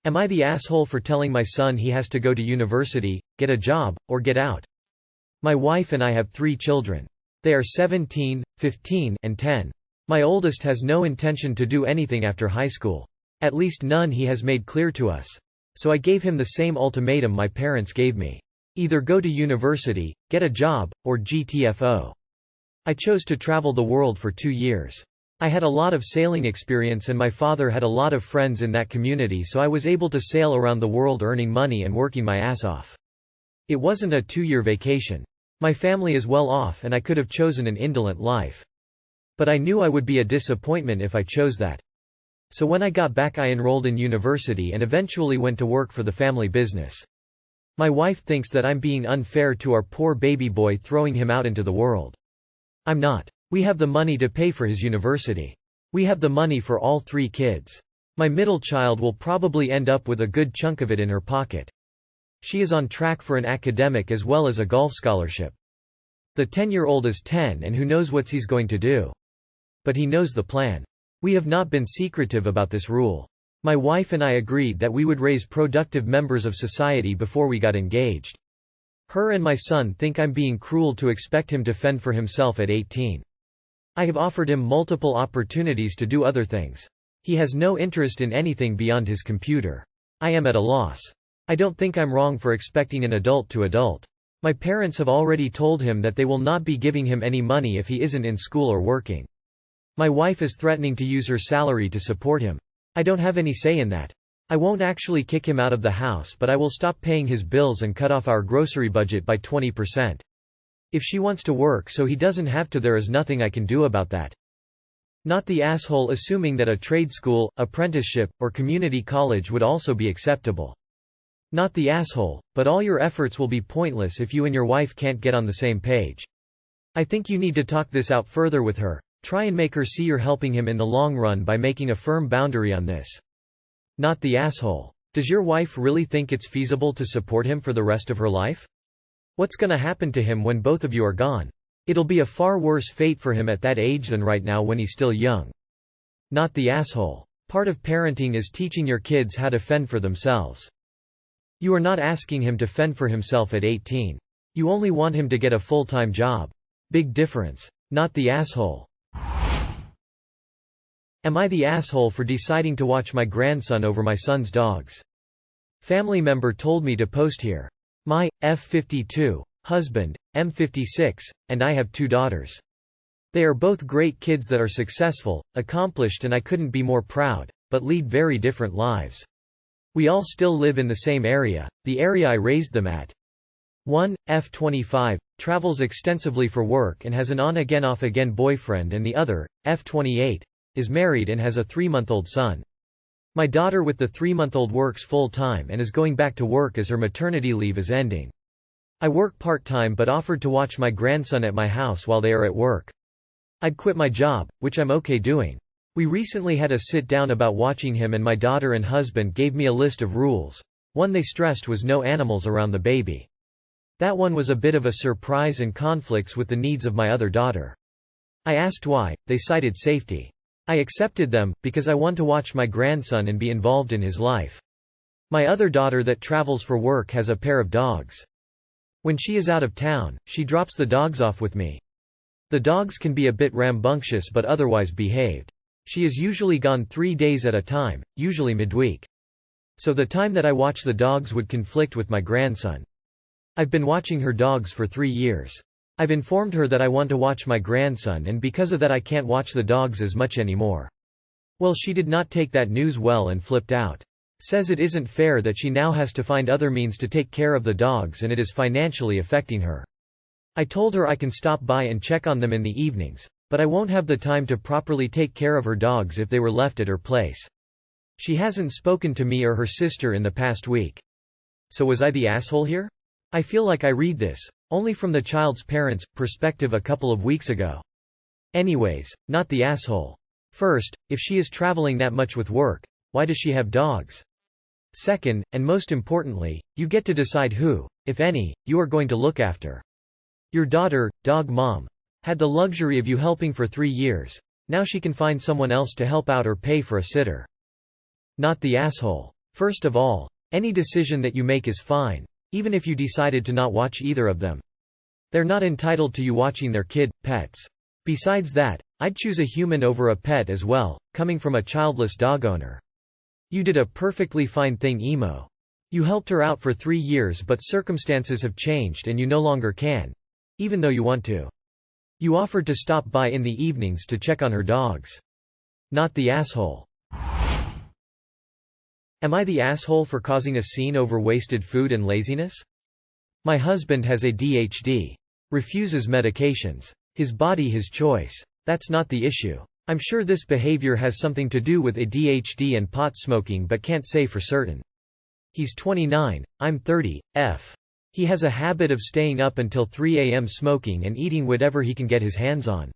Am I the asshole for telling my son he has to go to university, get a job, or get out? My wife and I have 3 children. They are 17, 15, and 10. My oldest has no intention to do anything after high school. At least none he has made clear to us. So I gave him the same ultimatum my parents gave me. Either go to university, get a job, or GTFO. I chose to travel the world for 2 years. I had a lot of sailing experience and my father had a lot of friends in that community, so I was able to sail around the world earning money and working my ass off. It wasn't a 2-year vacation. My family is well off and I could have chosen an indolent life. But I knew I would be a disappointment if I chose that. So when I got back I enrolled in university and eventually went to work for the family business. My wife thinks that I'm being unfair to our poor baby boy throwing him out into the world. I'm not. We have the money to pay for his university. We have the money for all 3 kids. My middle child will probably end up with a good chunk of it in her pocket. She is on track for an academic as well as a golf scholarship. The 10-year-old is 10 and who knows what he's going to do. But he knows the plan. We have not been secretive about this rule. My wife and I agreed that we would raise productive members of society before we got engaged. Her and my son think I'm being cruel to expect him to fend for himself at 18. I have offered him multiple opportunities to do other things. He has no interest in anything beyond his computer. I am at a loss. I don't think I'm wrong for expecting an adult to adult. My parents have already told him that they will not be giving him any money if he isn't in school or working. My wife is threatening to use her salary to support him. I don't have any say in that. I won't actually kick him out of the house, but I will stop paying his bills and cut off our grocery budget by 20%. If she wants to work so he doesn't have to, there is nothing I can do about that. Not the asshole assuming that a trade school, apprenticeship, or community college would also be acceptable. Not the asshole, but all your efforts will be pointless if you and your wife can't get on the same page. I think you need to talk this out further with her. Try and make her see you're helping him in the long run by making a firm boundary on this. Not the asshole. Does your wife really think it's feasible to support him for the rest of her life? What's gonna happen to him when both of you are gone? It'll be a far worse fate for him at that age than right now when he's still young. Not the asshole. Part of parenting is teaching your kids how to fend for themselves. You are not asking him to fend for himself at 18. You only want him to get a full-time job. Big difference. Not the asshole. Am I the asshole for deciding to watch my grandson over my son's dogs? Family member told me to post here. My F52 husband, M56, and I have 2 daughters. They are both great kids that are successful, accomplished, and I couldn't be more proud, but lead very different lives. We all still live in the same area, the area I raised them at. One, F25, travels extensively for work and has an on-again off-again boyfriend, and the other, F28, is married and has a 3-month-old son. My daughter with the 3-month-old works full-time and is going back to work as her maternity leave is ending. I work part-time but offered to watch my grandson at my house while they are at work. I'd quit my job, which I'm okay doing. We recently had a sit-down about watching him and my daughter and husband gave me a list of rules. One they stressed was no animals around the baby. That one was a bit of a surprise and conflicts with the needs of my other daughter. I asked why, they cited safety. I accepted them, because I want to watch my grandson and be involved in his life. My other daughter that travels for work has a pair of dogs. When she is out of town, she drops the dogs off with me. The dogs can be a bit rambunctious but otherwise behaved. She is usually gone 3 days at a time, usually midweek. So the time that I watch the dogs would conflict with my grandson. I've been watching her dogs for 3 years. I've informed her that I want to watch my grandson, and because of that I can't watch the dogs as much anymore. Well, she did not take that news well and flipped out. Says it isn't fair that she now has to find other means to take care of the dogs and it is financially affecting her. I told her I can stop by and check on them in the evenings, but I won't have the time to properly take care of her dogs if they were left at her place. She hasn't spoken to me or her sister in the past week. So was I the asshole here? I feel like I read this only from the child's parents' perspective a couple of weeks ago. Anyways, not the asshole. First, if she is traveling that much with work, why does she have dogs? Second, and most importantly, you get to decide who, if any, you are going to look after. Your daughter, dog mom, had the luxury of you helping for 3 years. Now she can find someone else to help out or pay for a sitter. Not the asshole. First of all, any decision that you make is fine, even if you decided to not watch either of them. They're not entitled to you watching their kid, pets. Besides that, I'd choose a human over a pet as well, coming from a childless dog owner. You did a perfectly fine thing, Emo. You helped her out for 3 years, but circumstances have changed and you no longer can. Even though you want to. You offered to stop by in the evenings to check on her dogs. Not the asshole. Am I the asshole for causing a scene over wasted food and laziness? My husband has ADHD. Refuses medications. His body, his choice. That's not the issue. I'm sure this behavior has something to do with ADHD and pot smoking, but can't say for certain. He's 29, I'm 30, He has a habit of staying up until 3 a.m. smoking and eating whatever he can get his hands on.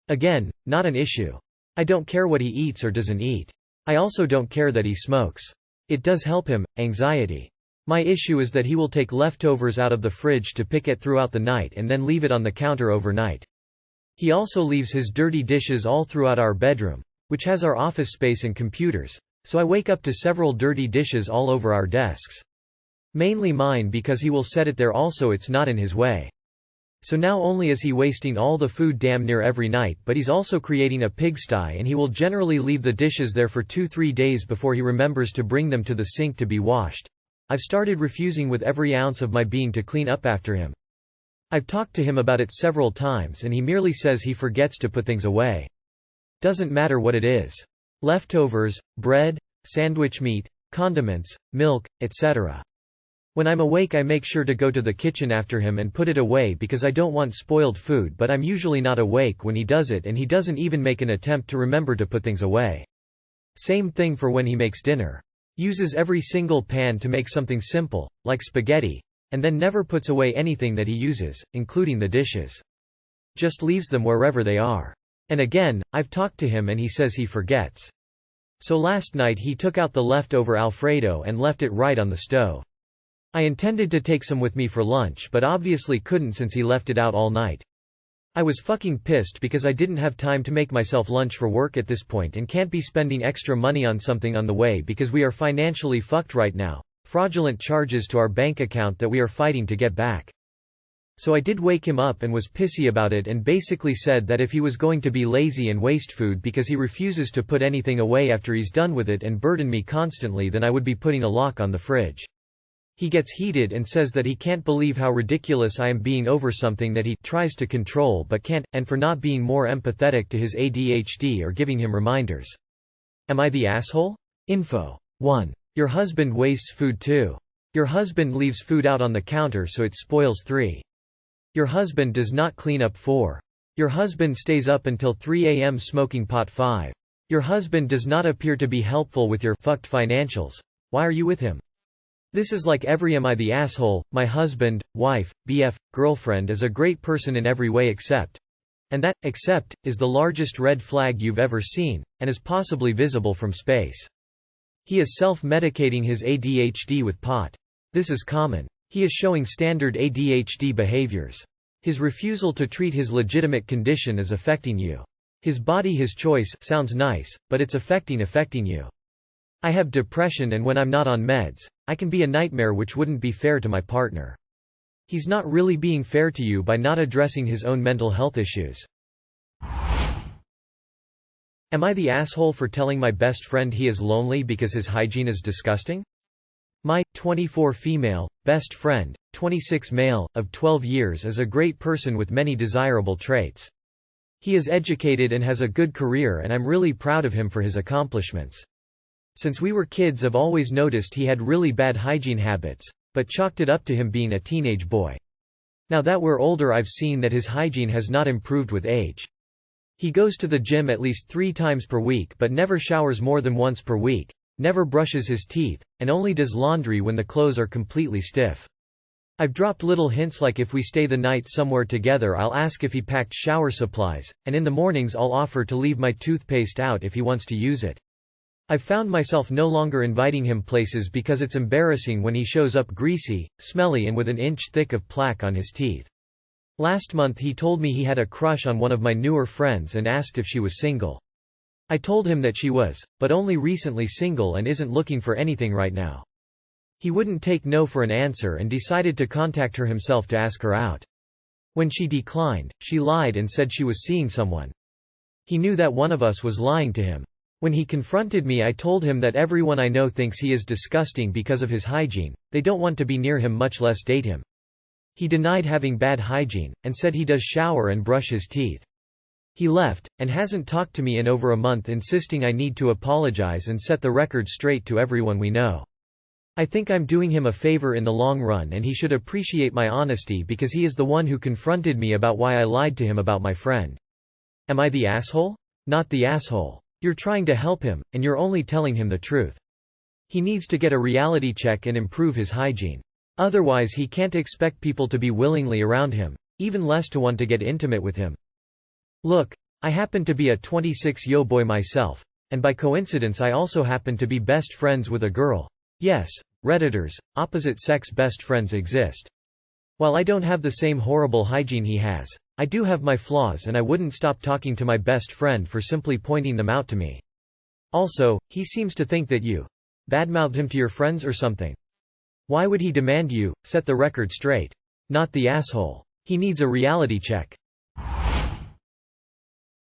Again, not an issue. I don't care what he eats or doesn't eat. I also don't care that he smokes. It does help him, anxiety. My issue is that he will take leftovers out of the fridge to pick at throughout the night and then leave it on the counter overnight. He also leaves his dirty dishes all throughout our bedroom, which has our office space and computers, so I wake up to several dirty dishes all over our desks. Mainly mine, because he will set it there also. It's not in his way. So not only is he wasting all the food damn near every night, but he's also creating a pigsty, and he will generally leave the dishes there for 2-3 days before he remembers to bring them to the sink to be washed. I've started refusing with every ounce of my being to clean up after him. I've talked to him about it several times and he merely says he forgets to put things away. Doesn't matter what it is. Leftovers, bread, sandwich meat, condiments, milk, etc. When I'm awake I make sure to go to the kitchen after him and put it away because I don't want spoiled food, but I'm usually not awake when he does it, and he doesn't even make an attempt to remember to put things away. Same thing for when he makes dinner. Uses every single pan to make something simple, like spaghetti, and then never puts away anything that he uses, including the dishes. Just leaves them wherever they are. And again, I've talked to him and he says he forgets. So last night he took out the leftover Alfredo and left it right on the stove. I intended to take some with me for lunch, but obviously couldn't since he left it out all night. I was fucking pissed because I didn't have time to make myself lunch for work at this point and can't be spending extra money on something on the way because we are financially fucked right now. Fraudulent charges to our bank account that we are fighting to get back. So I did wake him up and was pissy about it and basically said that if he was going to be lazy and waste food because he refuses to put anything away after he's done with it and burden me constantly, then I would be putting a lock on the fridge. He gets heated and says that he can't believe how ridiculous I am being over something that he tries to control but can't, and for not being more empathetic to his ADHD or giving him reminders. Am I the asshole? Info 1. Your husband wastes food too. Your husband leaves food out on the counter so it spoils. 3. Your husband does not clean up. 4. Your husband stays up until 3 a.m. smoking pot. 5. Your husband does not appear to be helpful with your fucked financials. Why are you with him? This is like every am I the asshole. My husband, wife, BF, girlfriend is a great person in every way except. And that, except, is the largest red flag you've ever seen, and is possibly visible from space. He is self-medicating his ADHD with pot. This is common. He is showing standard ADHD behaviors. His refusal to treat his legitimate condition is affecting you. His body, his choice sounds nice, but it's affecting you. I have depression, and when I'm not on meds, I can be a nightmare, which wouldn't be fair to my partner. He's not really being fair to you by not addressing his own mental health issues. Am I the asshole for telling my best friend he is lonely because his hygiene is disgusting? My 24 female best friend, 26 male, of 12 years is a great person with many desirable traits. He is educated and has a good career, and I'm really proud of him for his accomplishments. Since we were kids, I've always noticed he had really bad hygiene habits, but chalked it up to him being a teenage boy. Now that we're older, I've seen that his hygiene has not improved with age. He goes to the gym at least 3 times per week but never showers more than once per week, never brushes his teeth, and only does laundry when the clothes are completely stiff. I've dropped little hints like if we stay the night somewhere together, I'll ask if he packed shower supplies, and in the mornings I'll offer to leave my toothpaste out if he wants to use it. I've found myself no longer inviting him places because it's embarrassing when he shows up greasy, smelly, and with an inch thick of plaque on his teeth. Last month he told me he had a crush on one of my newer friends and asked if she was single. I told him that she was, but only recently single and isn't looking for anything right now. He wouldn't take no for an answer and decided to contact her himself to ask her out. When she declined, she lied and said she was seeing someone. He knew that one of us was lying to him. When he confronted me, I told him that everyone I know thinks he is disgusting because of his hygiene, they don't want to be near him, much less date him. He denied having bad hygiene, and said he does shower and brush his teeth. He left, and hasn't talked to me in over a month, insisting I need to apologize and set the record straight to everyone we know. I think I'm doing him a favor in the long run, and he should appreciate my honesty because he is the one who confronted me about why I lied to him about my friend. Am I the asshole? Not the asshole. You're trying to help him, and you're only telling him the truth. He needs to get a reality check and improve his hygiene. Otherwise he can't expect people to be willingly around him, even less to want to get intimate with him. Look, I happen to be a 26-yo boy myself, and by coincidence I also happen to be best friends with a girl. Yes, Redditors, opposite-sex best friends exist. While I don't have the same horrible hygiene he has, I do have my flaws, and I wouldn't stop talking to my best friend for simply pointing them out to me. Also, he seems to think that you badmouthed him to your friends or something. Why would he demand you set the record straight? Not the asshole. He needs a reality check.